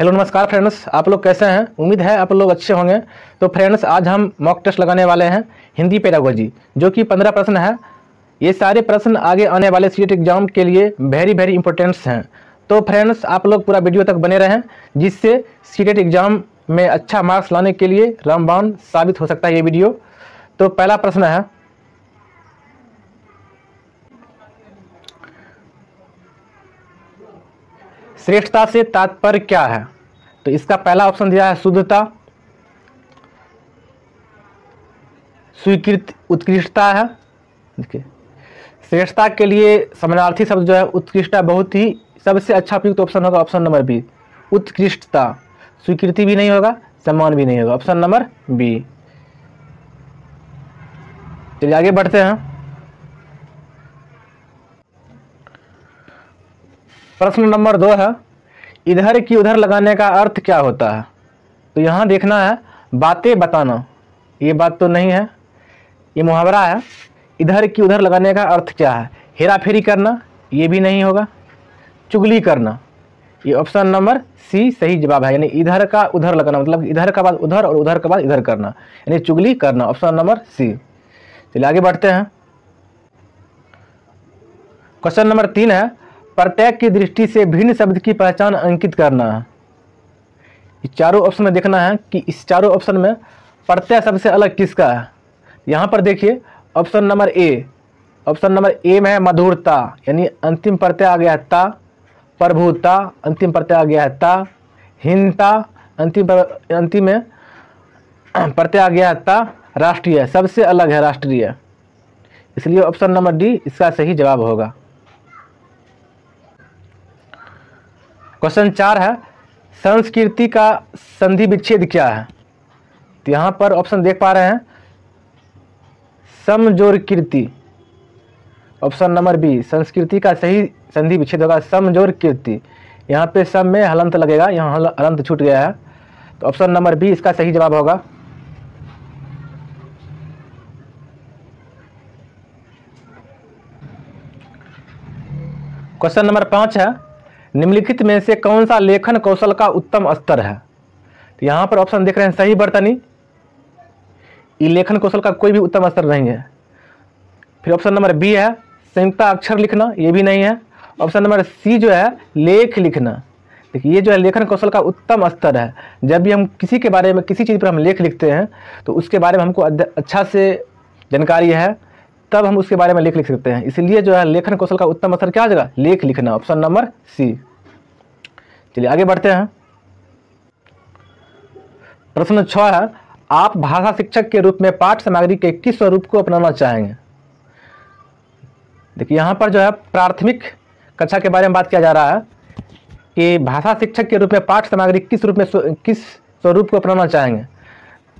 Hello नमस्कार friends, आप लोग कैसे हैं। उम्मीद है आप लोग अच्छे होंगे। तो फ्रेंड्स, आज हम मॉक टेस्ट लगाने वाले हैं हिंदी पेडागोजी, जो कि 15 प्रश्न है। ये सारे प्रश्न आगे आने वाले सीटेट एग्जाम के लिए वेरी इंपॉर्टेंट्स हैं। तो फ्रेंड्स, आप लोग पूरा वीडियो तक बने रहें, जिससे सीटेट एग्जाम में अच्छा मार्क्स लाने के लिए रामबाण साबित हो सकता है ये वीडियो। तो पहला प्रश्न है, श्रेष्ठता से तात्पर्य क्या है। तो इसका पहला ऑप्शन दिया है शुद्धता, स्वीकृति, उत्कृष्टता है। देखिए, श्रेष्ठता के लिए समानार्थी शब्द जो है उत्कृष्टता, बहुत ही सबसे अच्छा उपयुक्त ऑप्शन होगा ऑप्शन नंबर बी, उत्कृष्टता। स्वीकृति भी नहीं होगा, सम्मान भी नहीं होगा, ऑप्शन नंबर बी। चलिए आगे बढ़ते हैं। प्रश्न नंबर 2 है, इधर की उधर लगाने का अर्थ क्या होता है। तो यहाँ देखना है, बातें बताना, ये बात तो नहीं है, ये मुहावरा है। इधर की उधर लगाने का अर्थ क्या है, हेरा फेरी करना, ये भी नहीं होगा। चुगली करना, ये ऑप्शन नंबर सी सही जवाब है। यानी इधर का उधर लगाना मतलब इधर का बाद उधर और उधर का बाद इधर करना, यानी चुगली करना, ऑप्शन नंबर सी। चलिए आगे बढ़ते हैं। क्वेश्चन नंबर 3 है, प्रत्यय की दृष्टि से भिन्न शब्द की पहचान अंकित करना है। इस चारों ऑप्शन में देखना है कि इस चारों ऑप्शन में प्रत्यय सबसे अलग किसका है। यहाँ पर देखिए option number A, option number A में है मधुरता, यानी अंतिम प्रत्यय आ गया है ता। प्रभुता, अंतिम प्रत्यय आ गया है ता। हीनता, अंतिम में प्रत्यय आ गया है ता। राष्ट्रीय, सबसे अलग है राष्ट्रीय, इसलिए ऑप्शन नंबर डी इसका सही जवाब होगा। क्वेश्चन 4 है, संस्कृति का संधि विच्छेद क्या है। तो यहाँ पर ऑप्शन देख पा रहे हैं, समजोर कीर्ति, ऑप्शन नंबर बी। संस्कृति का सही संधि विच्छेद होगा समजोर कीर्ति। यहाँ पे सम में हलंत लगेगा, यहाँ हलंत छूट गया है, तो ऑप्शन नंबर बी इसका सही जवाब होगा। क्वेश्चन नंबर 5 है, निम्नलिखित में से कौन सा लेखन कौशल का उत्तम स्तर है। तो यहाँ पर ऑप्शन देख रहे हैं सही बर्तनी, ये लेखन कौशल का कोई भी उत्तम स्तर नहीं है। फिर ऑप्शन नंबर बी है संयुक्त अक्षर लिखना, ये भी नहीं है। ऑप्शन नंबर सी जो है लेख लिखना। देखिए, ये जो है लेखन कौशल का उत्तम स्तर है। जब भी हम किसी के बारे में, किसी चीज़ पर हम लेख लिखते हैं, तो उसके बारे में हमको अच्छा से जानकारी है, तब हम उसके बारे में लेख लिख सकते हैं। इसलिए जो है लेखन कौशल का उत्तम स्तर क्या हो जाएगा, लेख लिखना, ऑप्शन नंबर सी। चलिए आगे बढ़ते हैं। प्रश्न 6 है, आप भाषा शिक्षक के रूप में पाठ्य सामग्री के किस स्वरूप को अपनाना चाहेंगे। देखिए, यहाँ पर जो है प्राथमिक कक्षा के बारे में बात किया जा रहा है कि भाषा शिक्षक के रूप में पाठ्य सामग्री किस रूप में, किस स्वरूप को अपनाना चाहेंगे।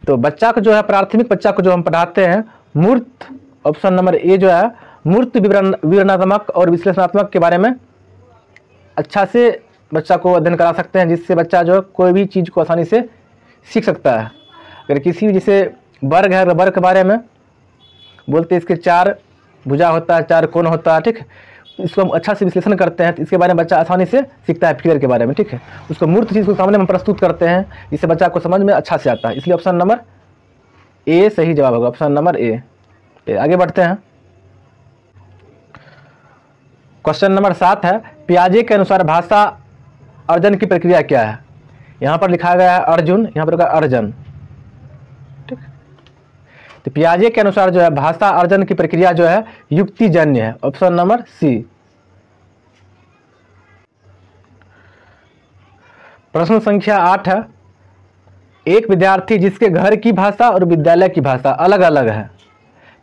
तो बच्चा को जो है, प्राथमिक बच्चा को जो हम पढ़ाते हैं मूर्त, ऑप्शन नंबर ए जो है मूर्त विवरणात्मक और विश्लेषणात्मक के बारे में अच्छा से बच्चा को अध्ययन करा सकते हैं, जिससे बच्चा जो है कोई भी चीज़ को आसानी से सीख सकता है। अगर किसी भी जैसे वर्ग है, वर्ग के बारे में बोलते हैं इसके 4 भुजा होता है, 4 कोण होता है, ठीक है। इसको हम अच्छा से विश्लेषण करते हैं तो इसके बारे में बच्चा आसानी से सीखता है, फिगर के बारे में, ठीक है। उसको मूर्त चीज़ को सामने में प्रस्तुत करते हैं, जिससे बच्चा को समझ में अच्छा से आता है, इसलिए ऑप्शन नंबर ए सही जवाब होगा, ऑप्शन नंबर ए। आगे बढ़ते हैं। क्वेश्चन नंबर 7 है, पियाजे के अनुसार भाषा अर्जन की प्रक्रिया क्या है। यहाँ पर लिखा गया है अर्जुन, यहाँ पर होगा अर्जन, ठीक। तो पियाजे के अनुसार जो है भाषा अर्जन की प्रक्रिया जो है युक्तिजन्य है, ऑप्शन नंबर सी। प्रश्न संख्या 8 है, एक विद्यार्थी जिसके घर की भाषा और विद्यालय की भाषा अलग अलग है,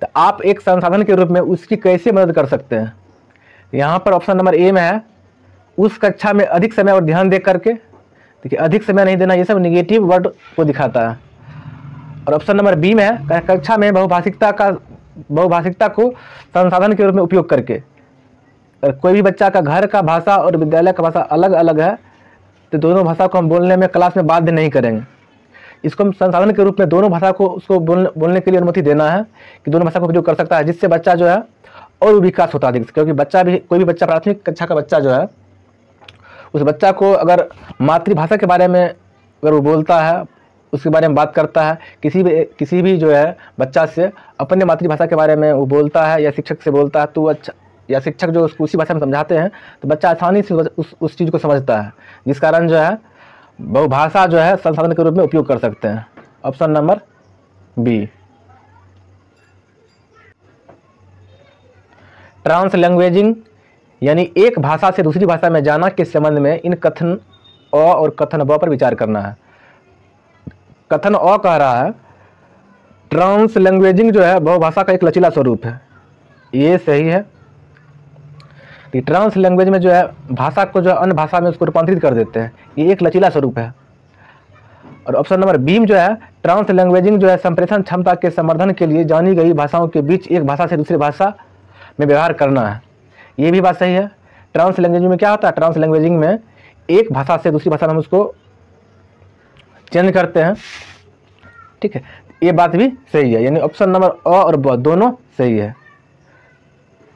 तो आप एक संसाधन के रूप में उसकी कैसे मदद कर सकते हैं। यहाँ पर ऑप्शन नंबर ए में है उस कक्षा में अधिक समय और ध्यान दे करके। देखिए, अधिक समय नहीं देना, ये सब निगेटिव वर्ड को दिखाता है। और ऑप्शन नंबर बी में है कक्षा में बहुभाषिकता को संसाधन के रूप में उपयोग करके। अगर कोई भी बच्चा का घर का भाषा और विद्यालय का भाषा अलग अलग है, तो दोनों भाषा को हम बोलने में क्लास में बाध्य नहीं करेंगे। इसको हम संसाधन के रूप में दोनों भाषा को उसको बोलने के लिए अनुमति देना है कि दोनों भाषा का उपयोग कर सकता है, जिससे बच्चा जो है और विकास होता है। क्योंकि बच्चा भी, कोई भी बच्चा प्राथमिक कक्षा का बच्चा जो है उस बच्चा को अगर मातृभाषा के बारे में अगर वो बोलता है, उसके बारे में बात करता है, किसी भी जो है बच्चा से अपने मातृभाषा के बारे में वो बोलता है या शिक्षक से बोलता है, तो अच्छा, या शिक्षक जो उसको उसी भाषा में समझाते हैं, तो बच्चा आसानी से उस चीज़ को समझता है, जिस कारण जो है बहुभाषा जो है संसाधन के रूप में उपयोग कर सकते हैं। Option number B. ट्रांसलैंग्वेजिंग यानी एक भाषा से दूसरी भाषा में जाना के संबंध में इन कथन अ और कथन ब पर विचार करना है। कथन अ कह रहा है ट्रांसलैंग्वेजिंग जो है बहुभाषा का एक लचीला स्वरूप है, ये सही है। ट्रांसलैंग्वेज में जो है भाषा को जो अन्य भाषा में उसको रूपांतरित कर देते हैं, ये एक लचीला स्वरूप है। और ऑप्शन नंबर बी जो है ट्रांसलैंग्वेजिंग जो है संप्रेषण क्षमता के संवर्धन के लिए जानी गई भाषाओं के बीच एक भाषा से दूसरी भाषा में व्यवहार करना है, ये भी बात सही है। ट्रांसलैंग्वेजिंग में क्या होता है, ट्रांसलैंग्वेजिंग में एक भाषा से दूसरी भाषा में हम उसको चेंज करते हैं, ठीक है, ये बात भी सही है। यानी ऑप्शन नंबर अ और ब दोनों सही है,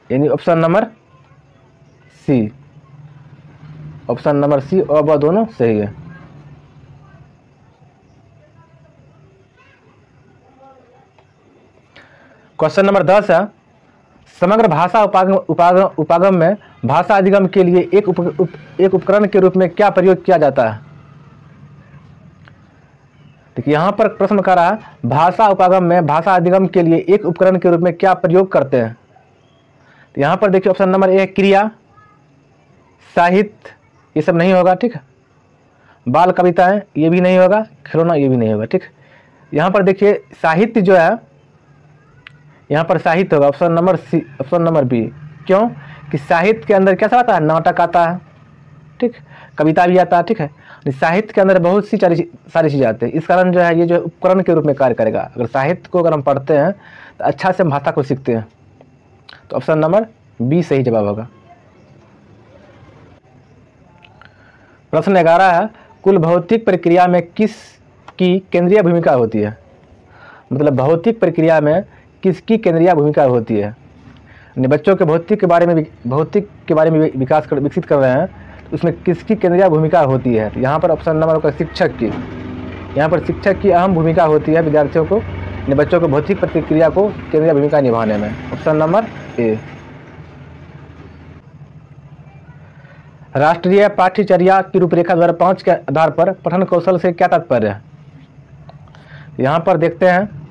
यानी option number C, option number C अ ब दोनों सही है। क्वेश्चन नंबर 10 है समग्र भाषा उपागम में भाषा अधिगम के लिए एक उपकरण के रूप में क्या प्रयोग किया जाता है। देखिए यहाँ पर प्रश्न कर रहा है भाषा उपागम में भाषा अधिगम के लिए एक उपकरण के रूप में क्या प्रयोग करते हैं। तो यहाँ पर देखिए ऑप्शन नंबर ए क्रिया, साहित्य, ये सब नहीं होगा, ठीक है, बाल कविताएं ये भी नहीं होगा, खिलौना ये भी नहीं होगा, ठीक। यहाँ पर देखिए साहित्य जो है, यहाँ पर साहित्य होगा option number C, option number B. क्यों कि साहित्य के अंदर कैसा आता है, नाटक आता है, ठीक, कविता भी आता है, ठीक है, साहित्य के अंदर बहुत सी सारी चीज़ें आती है, इस कारण जो है ये जो उपकरण के रूप में कार्य करेगा। अगर साहित्य को अगर हम पढ़ते हैं तो अच्छा से हम भाषा को सीखते हैं, तो ऑप्शन नंबर बी सही जवाब होगा। प्रश्न 11 है कुल भौतिक प्रक्रिया में किसकी केंद्रीय भूमिका होती है। मतलब भौतिक प्रक्रिया में किसकी केंद्रीय भूमिका होती है। बच्चों के भौतिक के बारे में विकसित कर रहे हैं, तो उसमें किसकी केंद्रीय भूमिका होती है। तो यहाँ पर ऑप्शन नंबर होगा शिक्षक की। यहाँ पर शिक्षक की अहम भूमिका होती है विद्यार्थियों को, बच्चों को भौतिक प्रक्रिया को केंद्रीय भूमिका निभाने में। Option number A. राष्ट्रीय पाठ्यचर्या की रूपरेखा 2005 के आधार पर पठन कौशल से क्या तात्पर्य है। यहाँ पर देखते हैं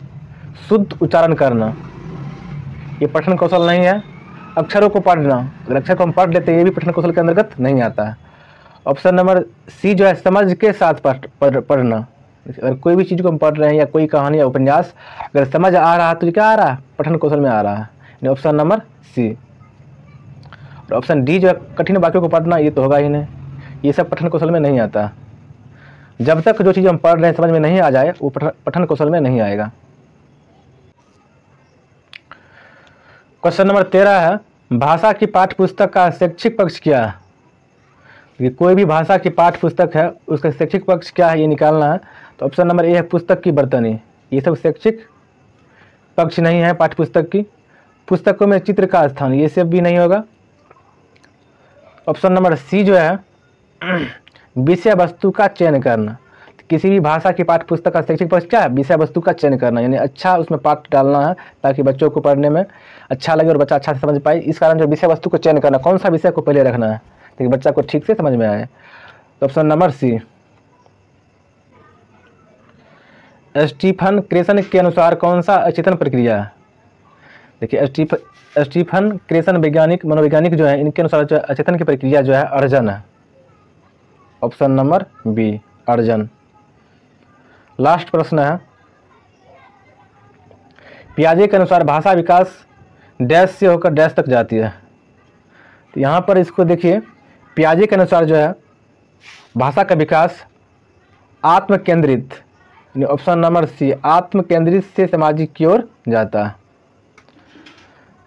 शुद्ध उच्चारण करना, ये पठन कौशल नहीं है। अक्षरों को पढ़ना, अगर अक्षर को हम पढ़ लेते हैं ये भी पठन कौशल के अंतर्गत नहीं आता है। ऑप्शन नंबर सी जो है समझ के साथ पढ़ना, अगर कोई भी चीज़ को हम पढ़ रहे हैं या कोई कहानी या उपन्यास अगर समझ आ रहा है तो क्या आ रहा है, पठन कौशल में आ रहा है। Option number C. और ऑप्शन डी जो है कठिन वाक्यों को पढ़ना, ये तो होगा ही नहीं, ये सब पठन कौशल में नहीं आता। जब तक जो चीज़ हम पढ़ रहे हैं समझ में नहीं आ जाए वो पठन कौशल में नहीं आएगा। क्वेश्चन नंबर 13 है भाषा की पाठ्यपुस्तक का शैक्षिक पक्ष क्या है। ये कोई भी भाषा की पाठ्यपुस्तक है उसका शैक्षिक पक्ष क्या है ये निकालना है। तो ऑप्शन नंबर ए है पुस्तक की बर्तनी, ये सब शैक्षिक पक्ष नहीं है पाठ्यपुस्तक की। पुस्तकों में चित्र का स्थान, ये सब भी नहीं होगा। ऑप्शन नंबर सी जो है विषय वस्तु का चयन करना, किसी भी भाषा की पाठ्यपुस्तक का शैक्षिक पक्ष क्या है, विषय वस्तु का चयन करना, यानी अच्छा उसमें पाठ डालना है ताकि बच्चों को पढ़ने में अच्छा लगे और बच्चा अच्छा से समझ पाए। इस कारण जो विषय वस्तु को चयन करना, कौन सा विषय को पहले रखना है ताकि बच्चा को ठीक से समझ में आए। तो ऑप्शन नंबर सी। स्टीफन क्रेसन के अनुसार कौन सा अचेतन प्रक्रिया है। देखिए स्टीफन क्रेसन वैज्ञानिक मनोवैज्ञानिक जो है इनके अनुसार जो अचेतन की प्रक्रिया जो है अर्जन है। ऑप्शन नंबर बी अर्जन। लास्ट प्रश्न है पियाजे के अनुसार भाषा विकास डैश से होकर डैश तक जाती है। तो यहाँ पर इसको देखिए पियाजे के अनुसार जो है भाषा का विकास आत्म केंद्रित, ऑप्शन नंबर सी आत्म केंद्रित से सामाजिक की ओर जाता है।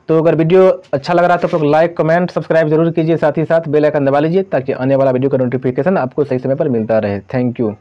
तो अगर वीडियो अच्छा लग रहा है तो लाइक कमेंट सब्सक्राइब जरूर कीजिए, साथ ही साथ बेल आइकन दबा लीजिए ताकि आने वाला वीडियो का नोटिफिकेशन आपको सही समय पर मिलता रहे। Thank you.